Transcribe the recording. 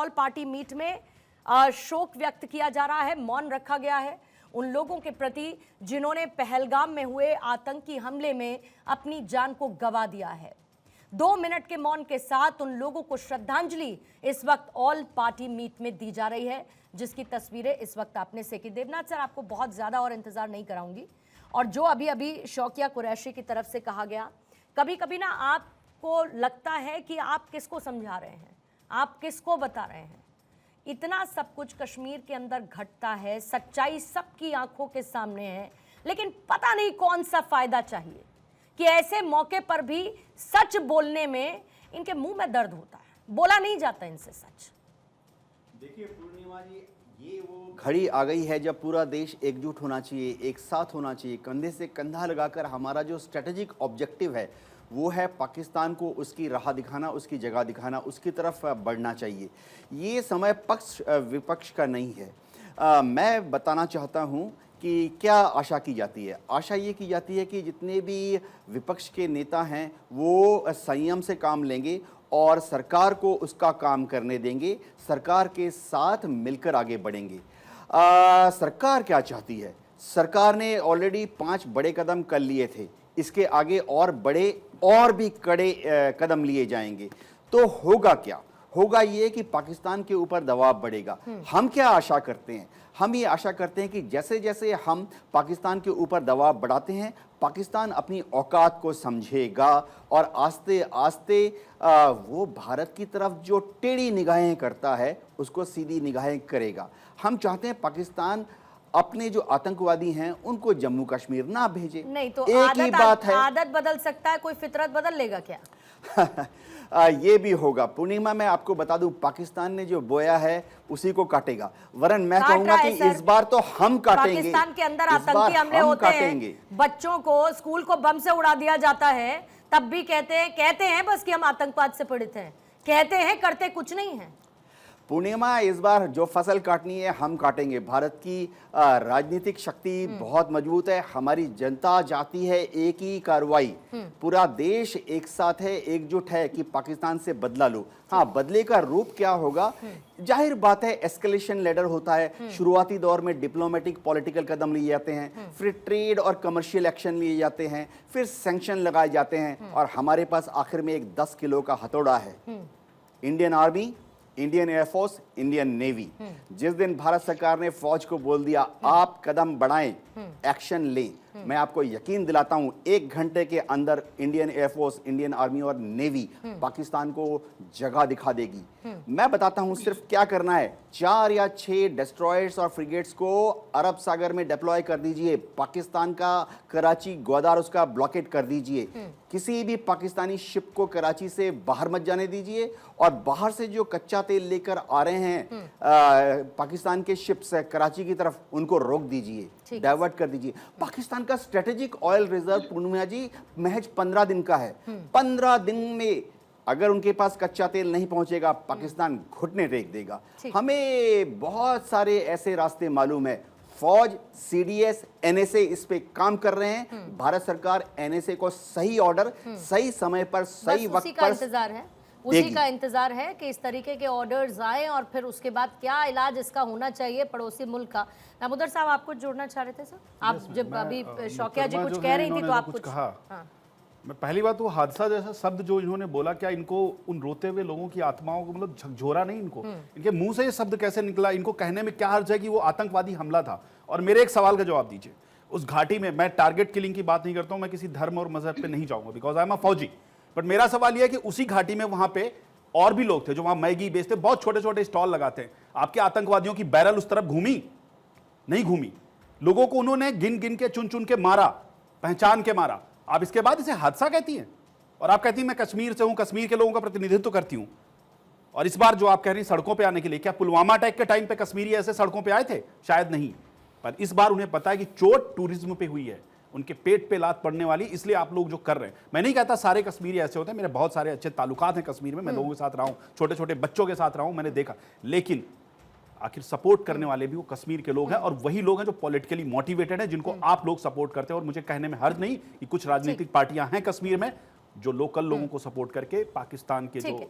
All party meet में शोक व्यक्त किया जा रहा है, मौन रखा गया है उन लोगों के प्रति जिन्होंने पहलगाम में हुए आतंकी हमले में अपनी जान को गंवा दिया है। 2 मिनट के मौन के साथ उन लोगों को श्रद्धांजलि इस वक्त ऑल पार्टी मीट में दी जा रही है, जिसकी तस्वीरें इस वक्त आपने सेकी। देवनाथ सर, आपको बहुत ज्यादा और इंतजार नहीं कराऊंगी। और जो अभी अभी शौकिया कुरैशी की तरफ से कहा गया, कभी कभी ना आपको लगता है कि आप किसको समझा रहे हैं, आप किसको बता रहे हैं। इतना सब कुछ कश्मीर के अंदर घटता है, सच्चाई सबकी आंखों के सामने है, लेकिन पता नहीं कौन सा फायदा चाहिए कि ऐसे मौके पर भी सच बोलने में इनके मुंह में दर्द होता है, बोला नहीं जाता इनसे सच। देखिए पूर्णिमा जी, ये वो घड़ी आ गई है जब पूरा देश एकजुट होना चाहिए, एक साथ होना चाहिए, कंधे से कंधा लगाकर हमारा जो स्ट्रेटेजिक ऑब्जेक्टिव है वो है पाकिस्तान को उसकी राह दिखाना, उसकी जगह दिखाना, उसकी तरफ बढ़ना चाहिए। ये समय पक्ष विपक्ष का नहीं है। मैं बताना चाहता हूँ कि क्या आशा की जाती है। आशा ये की जाती है कि जितने भी विपक्ष के नेता हैं वो संयम से काम लेंगे और सरकार को उसका काम करने देंगे, सरकार के साथ मिलकर आगे बढ़ेंगे। सरकार क्या चाहती है? सरकार ने ऑलरेडी 5 बड़े कदम कर लिए थे, इसके आगे और बड़े और भी कड़े कदम लिए जाएंगे। तो होगा क्या? होगा ये कि पाकिस्तान के ऊपर दबाव बढ़ेगा। हम क्या आशा करते हैं? हम ये आशा करते हैं कि जैसे जैसे हम पाकिस्तान के ऊपर दबाव बढ़ाते हैं, पाकिस्तान अपनी औकात को समझेगा और आस्ते आस्ते वो भारत की तरफ जो टेढ़ी निगाहें करता है उसको सीधी निगाहें करेगा। हम चाहते हैं पाकिस्तान अपने जो आतंकवादी हैं उनको जम्मू कश्मीर ना भेजे। नहीं तो एक ही बात है, आदत बदल सकता है, कोई फितरत बदल लेगा क्या? ये भी होगा। पूर्णिमा, मैं आपको बता दूं, पाकिस्तान ने जो बोया है उसी को काटेगा। वरन मैं कहूंगा कि इस बार तो हम काटेंगे। पाकिस्तान के अंदर आतंकी हमले होते हैं, बच्चों को स्कूल को बम से उड़ा दिया जाता है, तब भी कहते हैं बस कि हम आतंकवाद से पीड़ित हैं, कहते हैं, करते कुछ नहीं है। पूर्णिमा, इस बार जो फसल काटनी है हम काटेंगे। भारत की राजनीतिक शक्ति बहुत मजबूत है, हमारी जनता चाहती है एक ही कार्रवाई, पूरा देश एक साथ है, एकजुट है कि पाकिस्तान से बदला लो। हाँ, बदले का रूप क्या होगा? जाहिर बात है एस्केलेशन लेडर होता है। शुरुआती दौर में डिप्लोमेटिक पॉलिटिकल कदम लिए जाते हैं, फिर ट्रेड और कमर्शियल एक्शन लिए जाते हैं, फिर सैंक्शन लगाए जाते हैं, और हमारे पास आखिर में एक 10 किलो का हथौड़ा है, Indian army, Indian air force, Indian navy. जिस दिन भारत सरकार ने फौज को बोल दिया आप कदम बढ़ाएं, एक्शन लें, मैं आपको यकीन दिलाता हूं 1 घंटे के अंदर इंडियन एयरफोर्स, इंडियन आर्मी और नेवी पाकिस्तान को जगह दिखा देगी। मैं बताता हूं सिर्फ क्या करना है। 4 या 6 डिस्ट्रॉयर्स और फ्रिगेट्स को अरब सागर में डिप्लॉय कर दीजिए, पाकिस्तान का कराची ग्वादार उसका ब्लॉकेट कर दीजिए, किसी भी पाकिस्तानी शिप को कराची से बाहर मत जाने दीजिए, और बाहर से जो कच्चा तेल लेकर आ रहे हैं पाकिस्तान के शिप्स कराची की तरफ, उनको रोक दीजिए, डाइवर्ट कर दीजिए। पाकिस्तान का स्ट्रेटेजिक ऑयल रिजर्व पूर्णिमा जी महज 15 दिन का है। 15 दिन में अगर उनके पास कच्चा तेल नहीं पहुंचेगा, पाकिस्तान घुटने टेक देगा। हमें बहुत सारे ऐसे रास्ते मालूम है। फौज, सीडीएस, एनएसए इस पे काम कर रहे हैं। भारत सरकार एनएसए को सही ऑर्डर, सही समय पर, सही वक्त पर उसी का इंतजार है कि इस तरीके के ऑर्डर्स आए और फिर उसके बाद क्या इलाज इसका होना चाहिए पड़ोसी मुल्क का। दामोदर साहब, आप कुछ जोड़ना चाह रहे थे सर? आप जब अभी शौकिया जी कुछ कह रही थी तो आप कुछ कहा। मैं पहली बात वो हादसा जैसा शब्द जो इन्होंने बोला, क्या इनको उन रोते हुए लोगों की आत्माओं को मतलब झकझोरा नहीं इनको? इनके मुंह से ये शब्द कैसे निकला? इनको कहने में क्या हर्ज है कि वो आतंकवादी हमला था? और मेरे एक सवाल का जवाब दीजिए, उस घाटी में, मैं टारगेट किलिंग की बात नहीं करता हूं, मैं किसी धर्म और मजहब पे नहीं जाऊंगा बिकॉज आई एम अ फौजी, बट मेरा सवाल यह है कि उसी घाटी में वहां पे और भी लोग थे जो वहां मैगी बेचते, बहुत छोटे छोटे स्टॉल लगाते हैं। आपके आतंकवादियों की बैरल उस तरफ घूमी? नहीं घूमी। लोगों को उन्होंने गिन गिन के, चुन चुन के मारा, पहचान के मारा। आप इसके बाद इसे हादसा कहती हैं, और आप कहती हैं मैं कश्मीर से हूं, कश्मीर के लोगों का प्रतिनिधित्व करती हूं। और इस बार जो आप कह रही हैं सड़कों पे आने के लिए, क्या पुलवामा अटैक के टाइम पे कश्मीरी ऐसे सड़कों पे आए थे? शायद नहीं। पर इस बार उन्हें पता है कि चोट टूरिज्म पे हुई है, उनके पेट पे लात पड़ने वाली, इसलिए आप लोग जो कर रहे हैं। मैं नहीं कहता सारे कश्मीरी ऐसे होते हैं, मेरे बहुत सारे अच्छे ताल्लुकात हैं कश्मीर में, मैं लोगों के साथ रहा हूं, छोटे छोटे बच्चों के साथ रहा हूं, मैंने देखा। लेकिन आखिर सपोर्ट करने वाले भी वो कश्मीर के लोग हैं, और वही लोग हैं जो पॉलिटिकली मोटिवेटेड हैं, जिनको आप लोग सपोर्ट करते हैं। और मुझे कहने में हर्ज नहीं कि कुछ राजनीतिक पार्टियां हैं कश्मीर में जो लोकल लोगों को सपोर्ट करके पाकिस्तान के जो